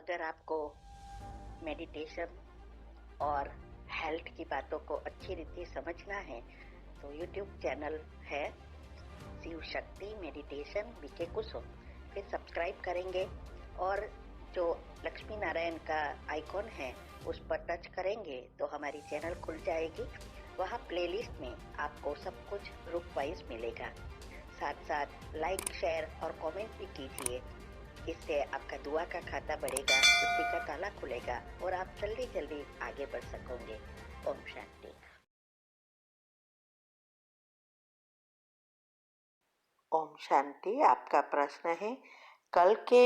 अगर आपको मेडिटेशन और हेल्थ की बातों को अच्छी रीति समझना है तो यूट्यूब चैनल है शिव शक्ति मेडिटेशन बीके कुसुम, फिर सब्सक्राइब करेंगे और जो लक्ष्मी नारायण का आइकॉन है उस पर टच करेंगे तो हमारी चैनल खुल जाएगी। वहाँ प्लेलिस्ट में आपको सब कुछ ग्रुप वाइज मिलेगा। साथ साथ लाइक शेयर और कमेंट भी कीजिए, इससे आपका दुआ का खाता बढ़ेगा, बुद्धि का ताला खुलेगा और आप जल्दी जल्दी आगे बढ़ सकोगे। ओम शांति। ओम शांति। आपका प्रश्न है, कल के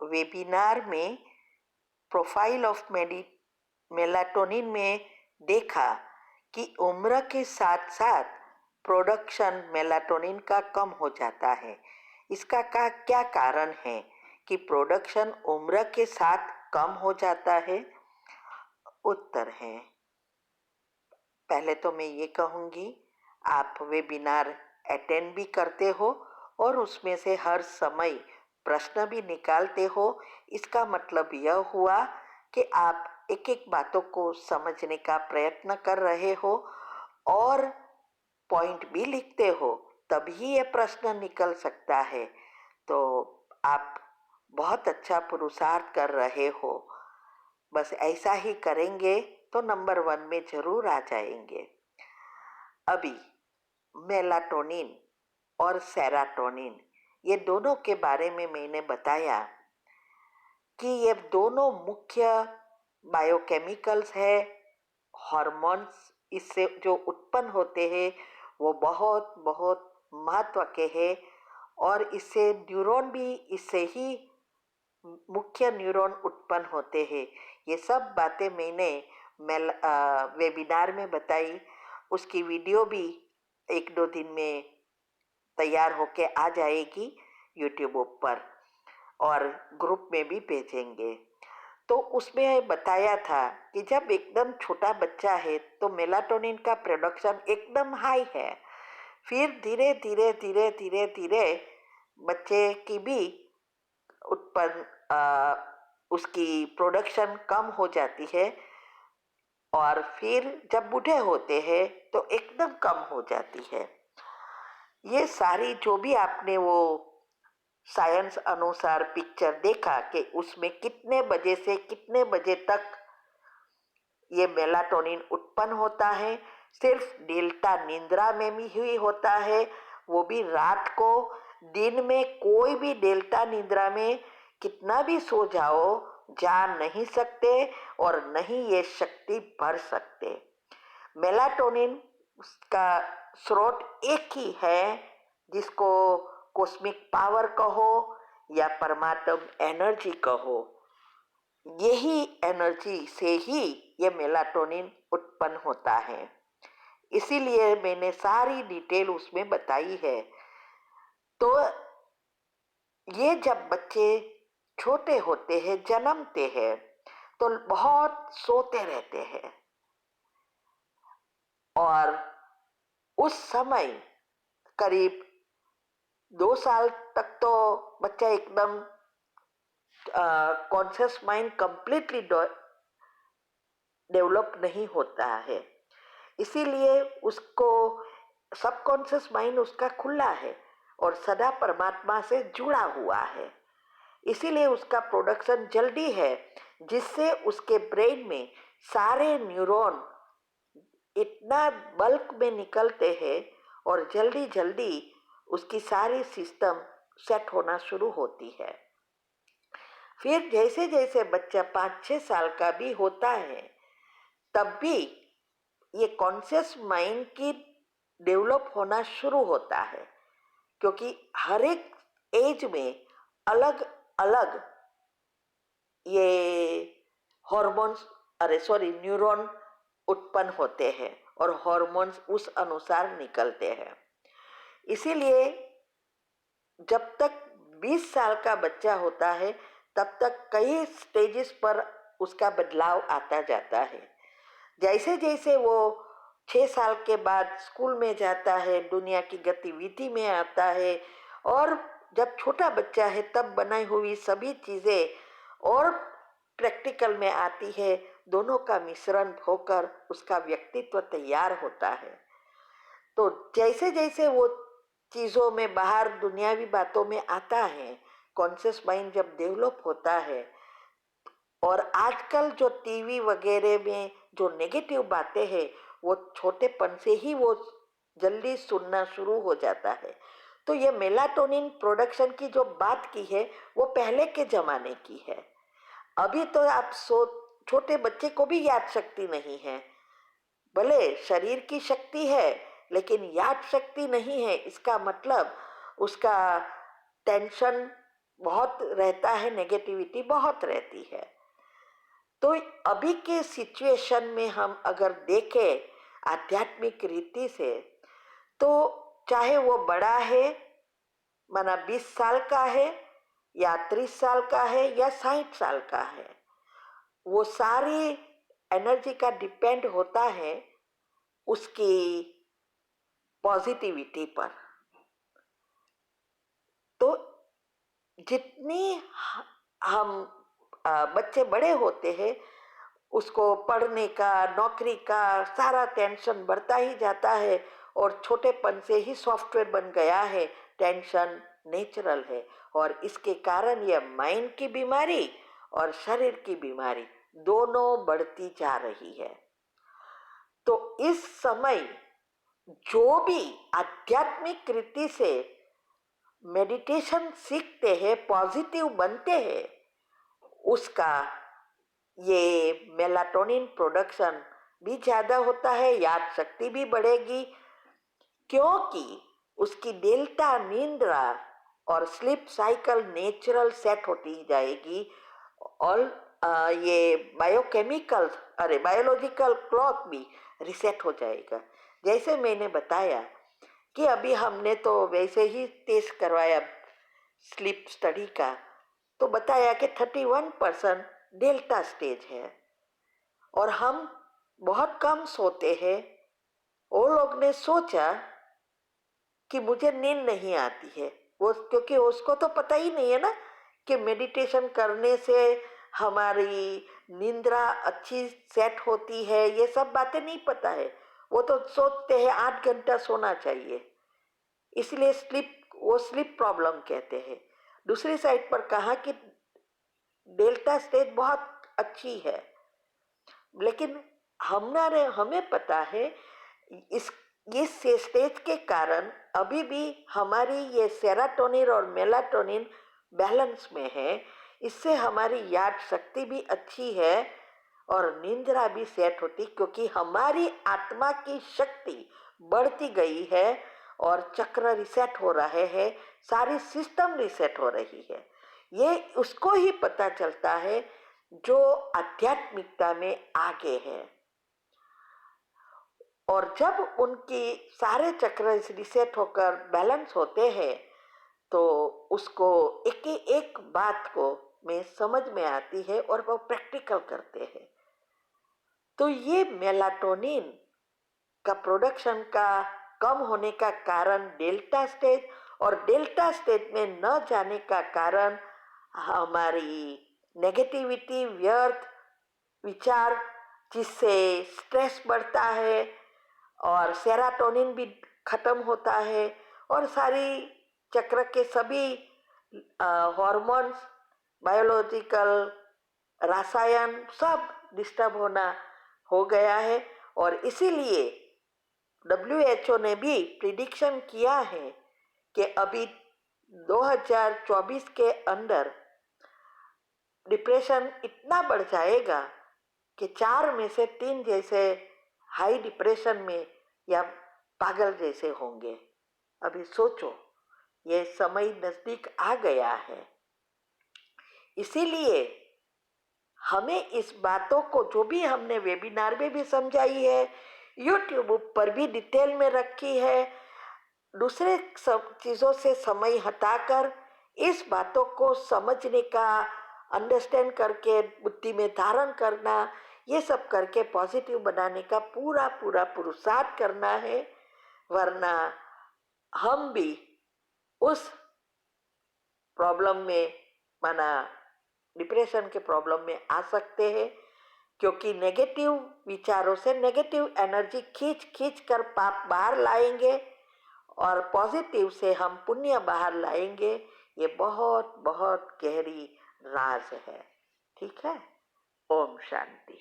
वेबिनार में प्रोफाइल ऑफ मेलाटोनिन में देखा कि उम्र के साथ साथ प्रोडक्शन मेलाटोनिन का कम हो जाता है। इसका क्या कारण है कि प्रोडक्शन उम्र के साथ कम हो जाता है? उत्तर है, पहले तो मैं ये कहूँगी, आप वेबिनार अटेंड भी करते हो और उसमें से हर समय प्रश्न भी निकालते हो। इसका मतलब यह हुआ कि आप एक एक बातों को समझने का प्रयत्न कर रहे हो और पॉइंट भी लिखते हो, तभी ये प्रश्न निकल सकता है। तो आप बहुत अच्छा पुरुषार्थ कर रहे हो। बस ऐसा ही करेंगे तो नंबर 1 में जरूर आ जाएंगे। अभी मेलाटोनिन और सेराटोनिन, ये दोनों के बारे में मैंने बताया कि ये दोनों मुख्य बायोकेमिकल्स है, हार्मोन्स इससे जो उत्पन्न होते हैं वो बहुत बहुत महत्व के हैं और इससे न्यूरॉन भी, इससे ही मुख्य न्यूरॉन उत्पन्न होते हैं। ये सब बातें मैंने वेबिनार में बताई। उसकी वीडियो भी 1-2 दिन में तैयार होके आ जाएगी यूट्यूब पर और ग्रुप में भी भेजेंगे। तो उसमें बताया था कि जब एकदम छोटा बच्चा है तो मेलाटोनिन का प्रोडक्शन एकदम हाई है, फिर धीरे धीरे धीरे धीरे धीरे बच्चे की भी उसकी प्रोडक्शन कम हो जाती है और फिर जब बूढ़े होते हैं तो एकदम कम हो जाती है। ये सारी जो भी आपने वो साइंस अनुसार पिक्चर देखा कि उसमें कितने बजे से कितने बजे तक ये मेलाटोनिन उत्पन्न होता है, सिर्फ डेल्टा निद्रा में भी ही होता है, वो भी रात को। दिन में कोई भी डेल्टा निद्रा में कितना भी सो जाओ जा नहीं सकते और नहीं ये शक्ति भर सकते। मेलाटोनिन का स्रोत एक ही है, जिसको कॉस्मिक पावर कहो या परमात्म एनर्जी कहो। यही एनर्जी से ही ये मेलाटोनिन उत्पन्न होता है। इसीलिए मैंने सारी डिटेल उसमें बताई है। तो ये जब बच्चे छोटे होते हैं, जन्मते हैं, तो बहुत सोते रहते हैं और उस समय करीब 2 साल तक तो बच्चा एकदम कॉन्शियस माइंड कंप्लीटली डेवलप नहीं होता है। इसीलिए उसको सबकॉन्शियस माइंड उसका खुला है और सदा परमात्मा से जुड़ा हुआ है। इसीलिए उसका प्रोडक्शन जल्दी है, जिससे उसके ब्रेन में सारे न्यूरॉन इतना बल्क में निकलते हैं और जल्दी जल्दी उसकी सारी सिस्टम सेट होना शुरू होती है। फिर जैसे जैसे बच्चा 5-6 साल का भी होता है, तब भी ये कॉन्शियस माइंड की डेवलप होना शुरू होता है, क्योंकि हर एक एज में अलग अलग ये हॉर्मोन्स न्यूरॉन उत्पन्न होते हैं और हॉर्मोन्स उस अनुसार निकलते हैं। इसीलिए जब तक 20 साल का बच्चा होता है तब तक कई स्टेजेस पर उसका बदलाव आता जाता है। जैसे जैसे वो 6 साल के बाद स्कूल में जाता है, दुनिया की गतिविधि में आता है और जब छोटा बच्चा है तब बनाई हुई सभी चीज़ें और प्रैक्टिकल में आती है, दोनों का मिश्रण होकर उसका व्यक्तित्व तैयार होता है। तो जैसे जैसे वो चीज़ों में बाहर दुनियावी बातों में आता है, कॉन्शियस माइंड जब डेवलप होता है, और आजकल जो टीवी वगैरह में जो नेगेटिव बातें हैं वो छोटेपन से ही वो जल्दी सुनना शुरू हो जाता है। तो ये मेलाटोनिन प्रोडक्शन की जो बात की है वो पहले के जमाने की है। अभी तो आप छोटे बच्चे को भी याद शक्ति नहीं है, भले शरीर की शक्ति है लेकिन याद शक्ति नहीं है। इसका मतलब उसका टेंशन बहुत रहता है, नेगेटिविटी बहुत रहती है। तो अभी के सिचुएशन में हम अगर देखें आध्यात्मिक रीति से, तो चाहे वो बड़ा है, माना 20 साल का है या 30 साल का है या 60 साल का है, वो सारी एनर्जी का डिपेंड होता है उसकी पॉजिटिविटी पर। तो जितनी हम बच्चे बड़े होते हैं उसको पढ़ने का, नौकरी का सारा टेंशन बढ़ता ही जाता है, और छोटेपन से ही सॉफ्टवेयर बन गया है, टेंशन नेचुरल है। और इसके कारण यह माइंड की बीमारी और शरीर की बीमारी दोनों बढ़ती जा रही है। तो इस समय जो भी आध्यात्मिक रीति से मेडिटेशन सीखते हैं, पॉजिटिव बनते हैं, उसका ये मेलाटोनिन प्रोडक्शन भी ज़्यादा होता है, याद शक्ति भी बढ़ेगी, क्योंकि उसकी डेल्टा निंद्रा और स्लीप साइकिल नेचुरल सेट होती जाएगी। और ये बायोलॉजिकल क्लॉक भी रिसेट हो जाएगा। जैसे मैंने बताया कि अभी हमने तो वैसे ही टेस्ट करवाया स्लीप स्टडी का, तो बताया कि 31% डेल्टा स्टेज है और हम बहुत कम सोते हैं। वो लोग ने सोचा कि मुझे नींद नहीं आती है, वो क्योंकि उसको तो पता ही नहीं है ना कि मेडिटेशन करने से हमारी निंद्रा अच्छी सेट होती है, ये सब बातें नहीं पता है। वो तो सोचते हैं 8 घंटा सोना चाहिए, इसलिए स्लीप प्रॉब्लम कहते हैं। दूसरी साइड पर कहा कि डेल्टा स्टेज बहुत अच्छी है, लेकिन हमें पता है इस स्टेज के कारण अभी भी हमारी ये सेरोटोनिन और मेलाटोनिन बैलेंस में है। इससे हमारी याद शक्ति भी अच्छी है और निंद्रा भी सेट होती, क्योंकि हमारी आत्मा की शक्ति बढ़ती गई है और चक्र रिसेट हो रहे हैं, सारी सिस्टम रिसेट हो रही है। ये उसको ही पता चलता है जो आध्यात्मिकता में आगे है। और जब उनकी सारे चक्र रिसेट होकर बैलेंस होते हैं तो उसको एक बात को में समझ में आती है और वो प्रैक्टिकल करते हैं। तो ये मेलाटोनिन का प्रोडक्शन का कम होने का कारण डेल्टा स्टेज, और डेल्टा स्टेज में न जाने का कारण हमारी नेगेटिविटी, व्यर्थ विचार, जिससे स्ट्रेस बढ़ता है और सेरोटोनिन भी खत्म होता है और सारी चक्र के सभी हॉर्मोन्स, बायोलॉजिकल रसायन सब डिस्टर्ब होना हो गया है। और इसीलिए WHO ने भी प्रिडिक्शन किया है कि अभी 2024 के अंदर डिप्रेशन इतना बढ़ जाएगा कि 4 में से 3 जैसे हाई डिप्रेशन में या पागल जैसे होंगे। अभी सोचो, ये समय नजदीक आ गया है। इसीलिए हमें इस बातों को, जो भी हमने वेबिनार में भी समझाई है, यूट्यूब पर भी डिटेल में रखी है, दूसरे सब चीज़ों से समय हटाकर इस बातों को समझने का, अंडरस्टैंड करके बुद्धि में धारण करना, ये सब करके पॉजिटिव बनाने का पूरा पूरा पुरुषार्थ करना है। वरना हम भी उस प्रॉब्लम में, माना डिप्रेशन के प्रॉब्लम में आ सकते हैं, क्योंकि नेगेटिव विचारों से नेगेटिव एनर्जी खींच खींच कर पाप बाहर लाएंगे और पॉजिटिव से हम पुण्य बाहर लाएंगे। ये बहुत बहुत गहरी राज है। ठीक है। ओम शांति।